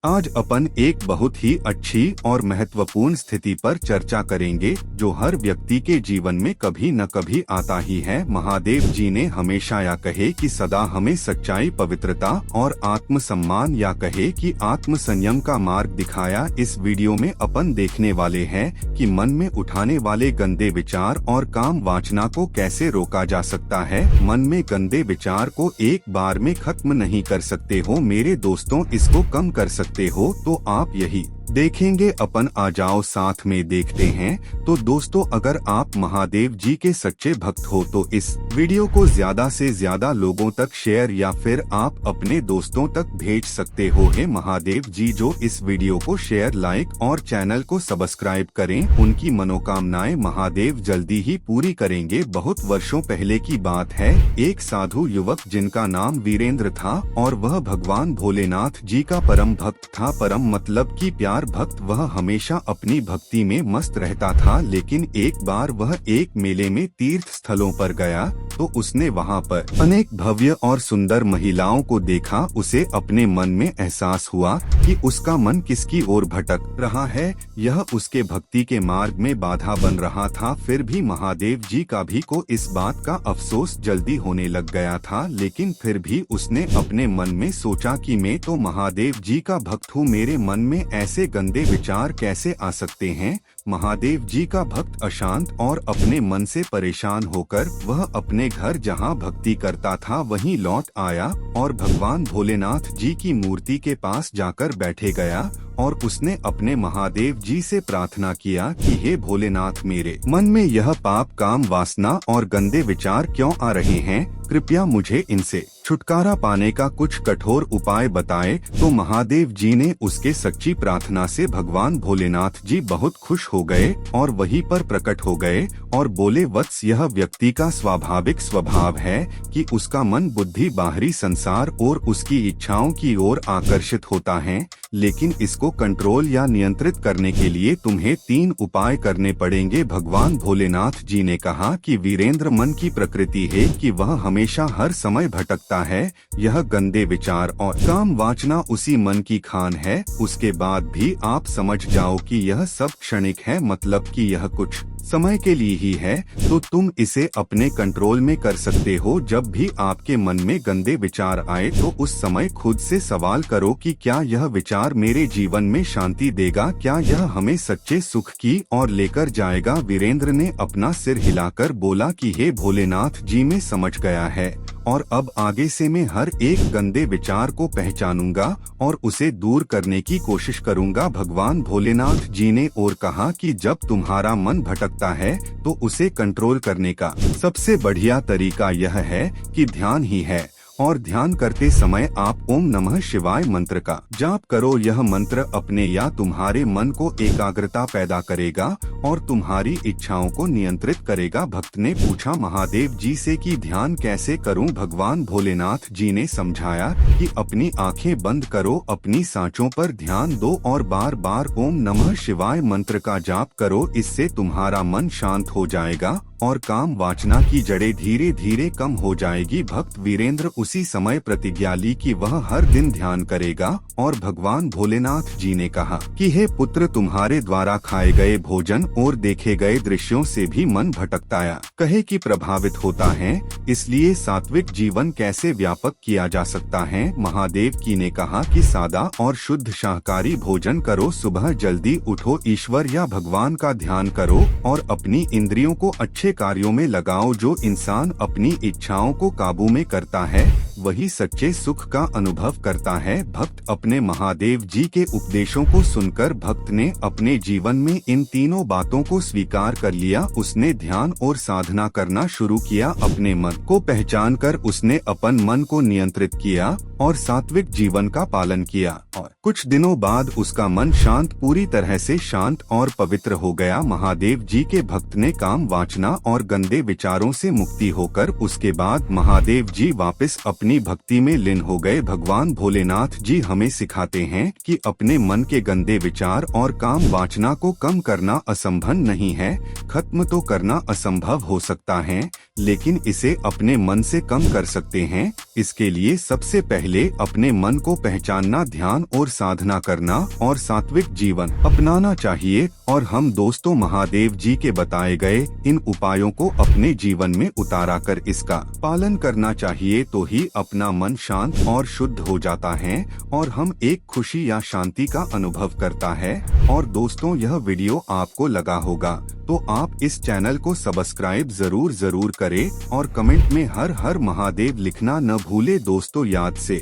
आज अपन एक बहुत ही अच्छी और महत्वपूर्ण स्थिति पर चर्चा करेंगे जो हर व्यक्ति के जीवन में कभी न कभी आता ही है। महादेव जी ने हमेशा या कहे कि सदा हमें सच्चाई, पवित्रता और आत्मसम्मान या कहे कि आत्म संयम का मार्ग दिखाया। इस वीडियो में अपन देखने वाले हैं कि मन में उठाने वाले गंदे विचार और काम वासना को कैसे रोका जा सकता है। मन में गंदे विचार को एक बार में खत्म नहीं कर सकते हो मेरे दोस्तों, इसको कम कर सकते हो तो आप यही देखेंगे। अपन आ जाओ साथ में देखते हैं। तो दोस्तों, अगर आप महादेव जी के सच्चे भक्त हो तो इस वीडियो को ज्यादा से ज्यादा लोगों तक शेयर या फिर आप अपने दोस्तों तक भेज सकते हो। हे महादेव जी जो इस वीडियो को शेयर, लाइक और चैनल को सब्सक्राइब करें, उनकी मनोकामनाएं महादेव जल्दी ही पूरी करेंगे। बहुत वर्षों पहले की बात है, एक साधु युवक जिनका नाम वीरेंद्र था और वह भगवान भोलेनाथ जी का परम भक्त था। परम मतलब कि प्यार भक्त। वह हमेशा अपनी भक्ति में मस्त रहता था, लेकिन एक बार वह एक मेले में तीर्थ स्थलों पर गया तो उसने वहां पर अनेक भव्य और सुंदर महिलाओं को देखा। उसे अपने मन में एहसास हुआ कि उसका मन किसकी ओर भटक रहा है। यह उसके भक्ति के मार्ग में बाधा बन रहा था। फिर भी महादेव जी का भी को इस बात का अफसोस जल्दी होने लग गया था, लेकिन फिर भी उसने अपने मन में सोचा कि मैं तो महादेव जी का भक्त हूँ, मेरे मन में ऐसे गंदे विचार कैसे आ सकते हैं। महादेव जी का भक्त अशांत और अपने मन से परेशान होकर वह अपने घर जहां भक्ति करता था वहीं लौट आया और भगवान भोलेनाथ जी की मूर्ति के पास जाकर बैठे गया और उसने अपने महादेव जी से प्रार्थना किया कि हे भोलेनाथ, मेरे मन में यह पाप, काम, वासना और गंदे विचार क्यों आ रहे हैं? कृपया मुझे इनसे छुटकारा पाने का कुछ कठोर उपाय बताएं। तो महादेव जी ने उसके सच्ची प्रार्थना से भगवान भोलेनाथ जी बहुत खुश हो गए और वहीं पर प्रकट हो गए और बोले, वत्स, यह व्यक्ति का स्वाभाविक स्वभाव है कि उसका मन बुद्धि बाहरी संसार और उसकी इच्छाओं की ओर आकर्षित होता है, लेकिन इसको कंट्रोल या नियंत्रित करने के लिए तुम्हें 3 उपाय करने पड़ेंगे। भगवान भोलेनाथ जी ने कहा कि वीरेंद्र, मन की प्रकृति है कि वह हमेशा हर समय भटकता है। यह गंदे विचार और काम वासना उसी मन की खान है। उसके बाद भी आप समझ जाओ कि यह सब क्षणिक है, मतलब कि यह कुछ समय के लिए ही है, तो तुम इसे अपने कंट्रोल में कर सकते हो। जब भी आपके मन में गंदे विचार आए तो उस समय खुद से सवाल करो कि क्या यह विचार मेरे जीवन में शांति देगा, क्या यह हमें सच्चे सुख की ओर लेकर जाएगा। वीरेंद्र ने अपना सिर हिलाकर बोला कि हे भोलेनाथ जी, मैं समझ गया है और अब आगे से मैं हर एक गंदे विचार को पहचानूंगा और उसे दूर करने की कोशिश करूंगा। भगवान भोलेनाथ जी ने और कहा कि जब तुम्हारा मन भटकता है तो उसे कंट्रोल करने का सबसे बढ़िया तरीका यह है कि ध्यान ही है, और ध्यान करते समय आप ओम नमः शिवाय मंत्र का जाप करो। यह मंत्र अपने या तुम्हारे मन को एकाग्रता पैदा करेगा और तुम्हारी इच्छाओं को नियंत्रित करेगा। भक्त ने पूछा महादेव जी से कि ध्यान कैसे करूं? भगवान भोलेनाथ जी ने समझाया कि अपनी आंखें बंद करो, अपनी सांसों पर ध्यान दो और बार बार ओम नमः शिवाय मंत्र का जाप करो। इससे तुम्हारा मन शांत हो जाएगा और काम वासना की जड़ें धीरे धीरे कम हो जाएगी। भक्त वीरेंद्र उसी समय प्रतिज्ञा ली कि वह हर दिन ध्यान करेगा और भगवान भोलेनाथ जी ने कहा कि हे पुत्र, तुम्हारे द्वारा खाए गए भोजन और देखे गए दृश्यों से भी मन भटकता है, कहे कि प्रभावित होता है, इसलिए सात्विक जीवन कैसे व्यापक किया जा सकता है। महादेव जी ने कहा कि सादा और शुद्ध शाकाहारी भोजन करो, सुबह जल्दी उठो, ईश्वर या भगवान का ध्यान करो और अपनी इंद्रियों को अच्छे कार्यों में लगाओ। जो इंसान अपनी इच्छाओं को काबू में करता है वही सच्चे सुख का अनुभव करता है। भक्त अपने महादेव जी के उपदेशों को सुनकर भक्त ने अपने जीवन में इन तीनों बातों को स्वीकार कर लिया। उसने ध्यान और साधना करना शुरू किया, अपने मन को पहचानकर उसने अपन मन को नियंत्रित किया और सात्विक जीवन का पालन किया और कुछ दिनों बाद उसका मन शांत, पूरी तरह से शांत और पवित्र हो गया। महादेव जी के भक्त ने काम वासना और गंदे विचारों से मुक्ति होकर उसके बाद महादेव जी वापस अपनी भक्ति में लीन हो गए। भगवान भोलेनाथ जी हमें सिखाते हैं कि अपने मन के गंदे विचार और काम वासना को कम करना असंभव नहीं है। खत्म तो करना असंभव हो सकता है, लेकिन इसे अपने मन से कम कर सकते हैं। इसके लिए सबसे पहले अपने मन को पहचानना, ध्यान और साधना करना और सात्विक जीवन अपनाना चाहिए। और हम दोस्तों महादेव जी के बताए गए इन उपायों को अपने जीवन में उतारा कर इसका पालन करना चाहिए, तो ही अपना मन शांत और शुद्ध हो जाता है और हम एक खुशी या शांति का अनुभव करता है। और दोस्तों यह वीडियो आपको लगा होगा तो आप इस चैनल को सब्सक्राइब जरूर करें और कमेंट में हर हर महादेव लिखना न भूले दोस्तों। याद से